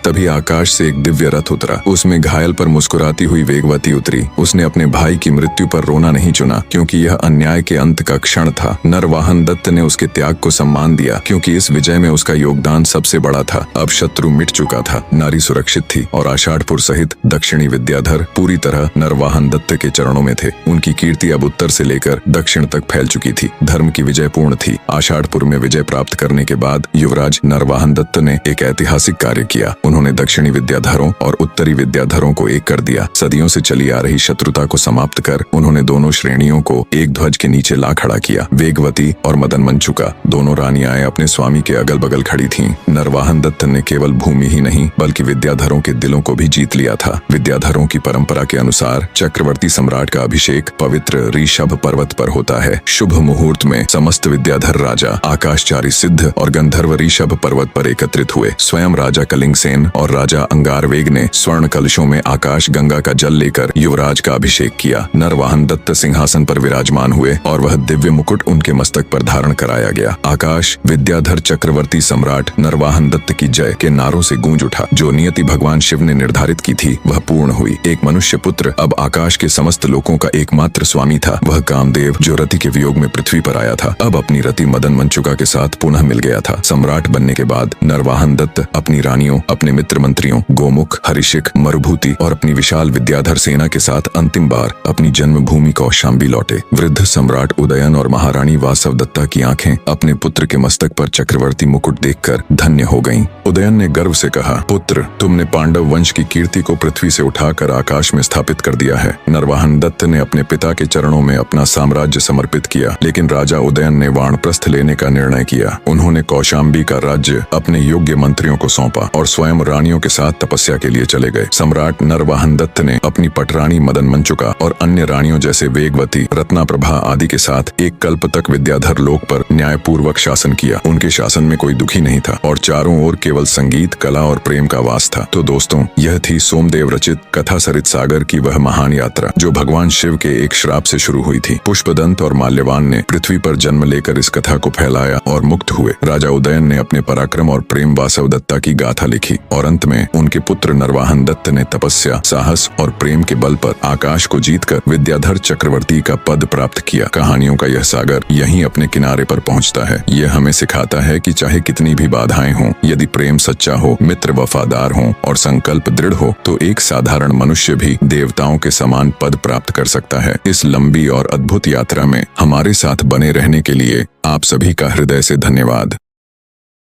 तभी आकाश से एक दिव्य रथ उतरा। उसमें घायल पर मुस्कुराती हुई वेगवती उतरी। उसने अपने भाई की मृत्यु पर रोना नहीं चुना, क्योंकि यह अन्याय के अंत का क्षण था। नरवाहन दत्त ने उसके त्याग को सम्मान दिया, क्योंकि इस विजय में उसका योगदान सबसे बड़ा था। अब शत्रु मिट चुका था, नारी सुरक्षित थी और आषाढ़पुर सहित दक्षिणी विद्याधर पूरी तरह नरवाहन दत्त के चरणों में थे। उनकी कीर्ति अब उत्तर से लेकर दक्षिण तक फैल चुकी थी। धर्म की विजय पूर्ण थी। आषाढ़पुर में विजय प्राप्त करने के बाद युवराज नरवाहन दत्त ने एक ऐतिहासिक कार्य किया। उन्होंने दक्षिणी विद्याधरों और उत्तरी विद्याधरों को एक कर दिया। सदियों से चली आ रही शत्रुता को समाप्त कर उन्होंने दोनों श्रेणियों को एक ध्वज के नीचे ला खड़ा किया। वेगवती और मदन मंचुका दोनों रानियां अपने स्वामी के अगल बगल खड़ी थीं। नरवाहन दत्त ने केवल भूमि ही नहीं बल्कि विद्याधरों के दिलों को भी जीत लिया था। विद्याधरों की परंपरा के अनुसार चक्रवर्ती सम्राट का अभिषेक पवित्र ऋषभ पर्वत पर होता है। शुभ मुहूर्त में समस्त विद्याधर राजा आकाशचारी सिद्ध और गंधर्व ऋषभ पर्वत पर एकत्रित हुए। स्वयं राजा कलिंगसेन और राजा अंगारवेग ने स्वर्ण कलशों में आकाश गंगा का जल लेकर युवराज का अभिषेक किया। नरवाहन दत्त सिंहासन पर विराजमान हुए और वह दिव्य मुकुट उनके मस्तक पर धारण कराया गया। आकाश विद्याधर चक्रवर्ती सम्राट नरवाहन दत्त की जय के नारों से गूंज उठा। जो नियति भगवान शिव ने निर्धारित की थी वह पूर्ण हुई। एक मनुष्य पुत्र अब आकाश के समस्त लोगों का एकमात्र स्वामी था। वह कामदेव जो रति के वियोग में पृथ्वी पर आया था, अब अपनी रति मदन मंचुका के साथ पुनः मिल गया था। सम्राट बनने के बाद नरवाहन दत्त अपनी रानियों, अपने मित्र मंत्रियों गोमुख, हरिशिक, मरुभूति और अपनी विशाल विद्याधर सेना के साथ अंतिम बार अपनी जन्मभूमि कौशाम्बी लौटे। वृद्ध सम्राट उदयन और महारानी वासवदत्ता की आंखें अपने पुत्र के मस्तक पर चक्रवर्ती मुकुट देखकर धन्य हो गईं। उदयन ने गर्व से कहा, पुत्र, तुमने पांडव वंश की कीर्ति को पृथ्वी से उठाकर आकाश में स्थापित कर दिया है। नरवाहन दत्त ने अपने पिता के चरणों में अपना साम्राज्य समर्पित किया, लेकिन राजा उदयन ने वानप्रस्थ लेने का निर्णय किया। उन्होंने कौशाम्बी का राज्य अपने योग्य मंत्रियों को सौंपा और स्वयं रानियों के साथ तपस्या के लिए चले गए। सम्राट नरवाहन दत्त ने अपनी पटरानी मदन मंचुका और अन्य रानियों जैसे वेगवती, रत्नाप्रभा आदि के साथ एक कल्प तक विद्याधर लोक पर न्यायपूर्वक शासन किया। उनके शासन में कोई दुखी नहीं था और चारों ओर केवल संगीत, कला और प्रेम का वास था। तो दोस्तों, यह थी सोमदेव रचित कथा सरित सागर की वह महान यात्रा जो भगवान शिव के एक श्राप से शुरू हुई थी। पुष्पदंत और माल्यवान ने पृथ्वी पर जन्म लेकर इस कथा को फैलाया और मुक्त हुए। राजा उदयन ने अपने पराक्रम और प्रेम वासवदत्ता की गाथा लिखी और अंत में उनके पुत्र नरवाहन दत्त ने तपस्या, साहस और प्रेम के बल पर आकाश को जीतकर विद्याधर चक्रवर्ती का पद प्राप्त किया। कहानियों का यह सागर यहीं अपने किनारे पर पहुंचता है। यह हमें सिखाता है कि चाहे कितनी भी बाधाएं हों, यदि प्रेम सच्चा हो, मित्र वफादार हों और संकल्प दृढ़ हो, तो एक साधारण मनुष्य भी देवताओं के समान पद प्राप्त कर सकता है। इस लंबी और अद्भुत यात्रा में हमारे साथ बने रहने के लिए आप सभी का हृदय से धन्यवाद।